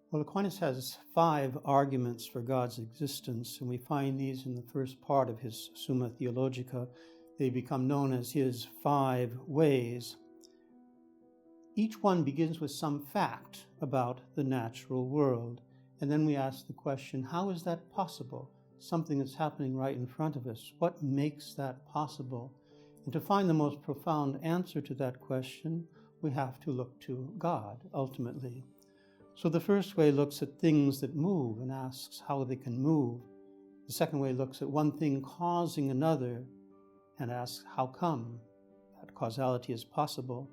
Well, Aquinas has 5 arguments for God's existence, and we find these in the first part of his Summa Theologica. They become known as his 5 ways. Each one begins with some fact about the natural world, and then we ask the question, how is that possible? Something that's happening right in front of us. What makes that possible? And to find the most profound answer to that question, we have to look to God, ultimately. So the first way looks at things that move and asks how they can move. The second way looks at one thing causing another and asks how come that causality is possible.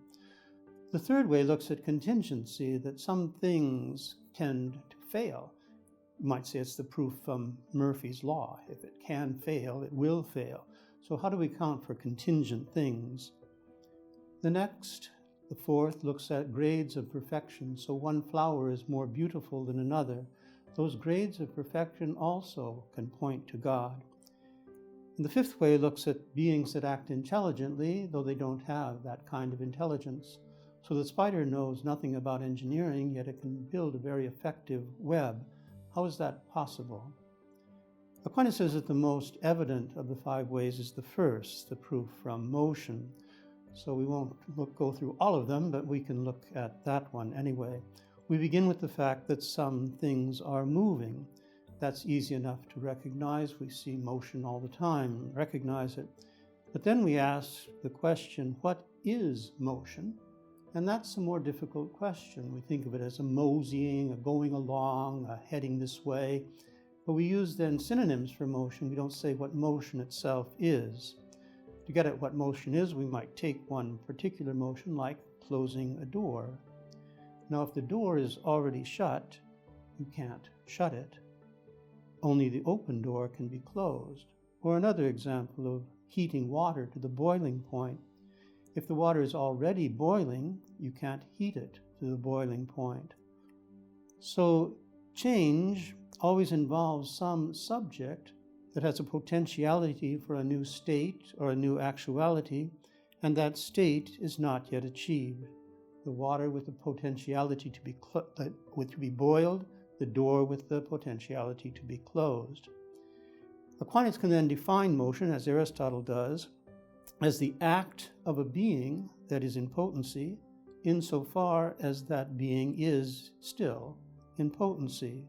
The third way looks at contingency, that some things tend to fail. You might say it's the proof from Murphy's Law. If it can fail, it will fail. So how do we account for contingent things? The fourth looks at grades of perfection. So one flower is more beautiful than another. Those grades of perfection also can point to God. And the fifth way looks at beings that act intelligently, though they don't have that kind of intelligence. So the spider knows nothing about engineering, yet it can build a very effective web. How is that possible? Aquinas says that the most evident of the 5 ways is the first, the proof from motion. So we won't go through all of them, but we can look at that one anyway. We begin with the fact that some things are moving. That's easy enough to recognize. We see motion all the time, recognize it. But then we ask the question, what is motion? And that's a more difficult question. We think of it as a moseying, a going along, a heading this way. But we use then synonyms for motion. We don't say what motion itself is. To get at what motion is, we might take one particular motion like closing a door. Now, if the door is already shut, you can't shut it. Only the open door can be closed. Or another example of heating water to the boiling point. If the water is already boiling, you can't heat it to the boiling point. So change always involves some subject that has a potentiality for a new state or a new actuality, and that state is not yet achieved. The water with the potentiality to be boiled, the door with the potentiality to be closed. Aquinas can then define motion, as Aristotle does, as the act of a being that is in potency, insofar as that being is still in potency.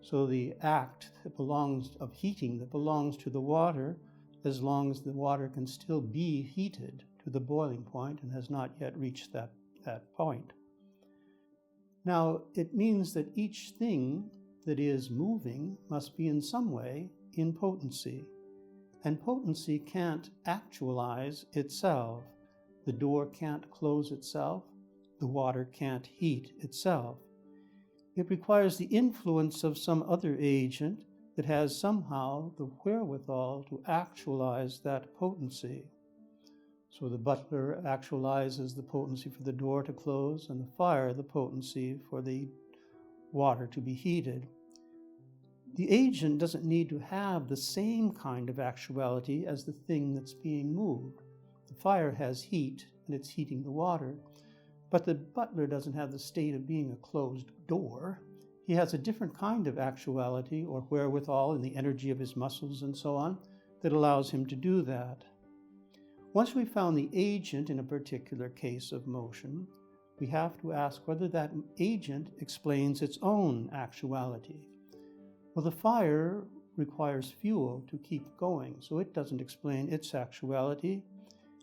So the act of heating that belongs to the water, as long as the water can still be heated to the boiling point and has not yet reached that point. Now, it means that each thing that is moving must be in some way in potency. And potency can't actualize itself. The door can't close itself. The water can't heat itself. It requires the influence of some other agent that has somehow the wherewithal to actualize that potency. So the butler actualizes the potency for the door to close, and the fire the potency for the water to be heated. The agent doesn't need to have the same kind of actuality as the thing that's being moved. The fire has heat, and it's heating the water. But the butler doesn't have the state of being a closed door. He has a different kind of actuality or wherewithal in the energy of his muscles and so on that allows him to do that. Once we've found the agent in a particular case of motion, we have to ask whether that agent explains its own actuality. Well, the fire requires fuel to keep going, so it doesn't explain its actuality.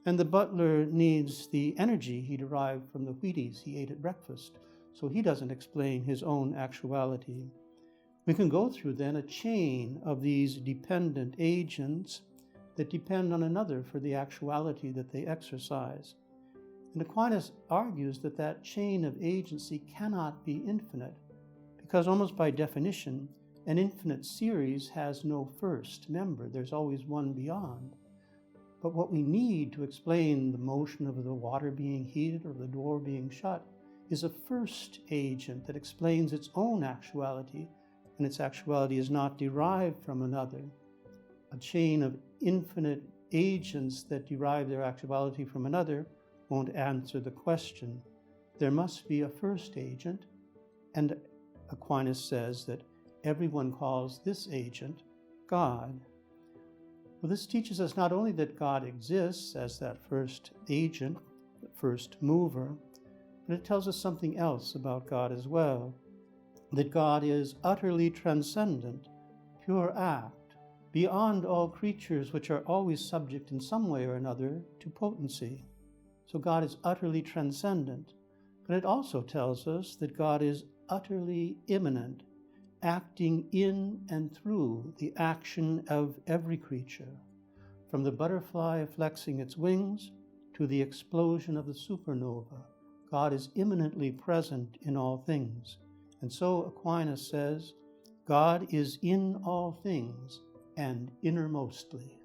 And the butler needs the energy he derived from the Wheaties he ate at breakfast, so he doesn't explain his own actuality. We can go through then a chain of these dependent agents that depend on another for the actuality that they exercise. And Aquinas argues that that chain of agency cannot be infinite, because almost by definition, an infinite series has no first member. There's always one beyond. But what we need to explain the motion of the water being heated or the door being shut is a first agent that explains its own actuality, and its actuality is not derived from another. A chain of infinite agents that derive their actuality from another won't answer the question. There must be a first agent, and Aquinas says that everyone calls this agent God. Well, this teaches us not only that God exists as that first agent, the first mover, but it tells us something else about God as well, that God is utterly transcendent, pure act, beyond all creatures which are always subject in some way or another to potency. So God is utterly transcendent, but it also tells us that God is utterly imminent, acting in and through the action of every creature, from the butterfly flexing its wings to the explosion of the supernova. God is imminently present in all things. And so Aquinas says, God is in all things and innermostly.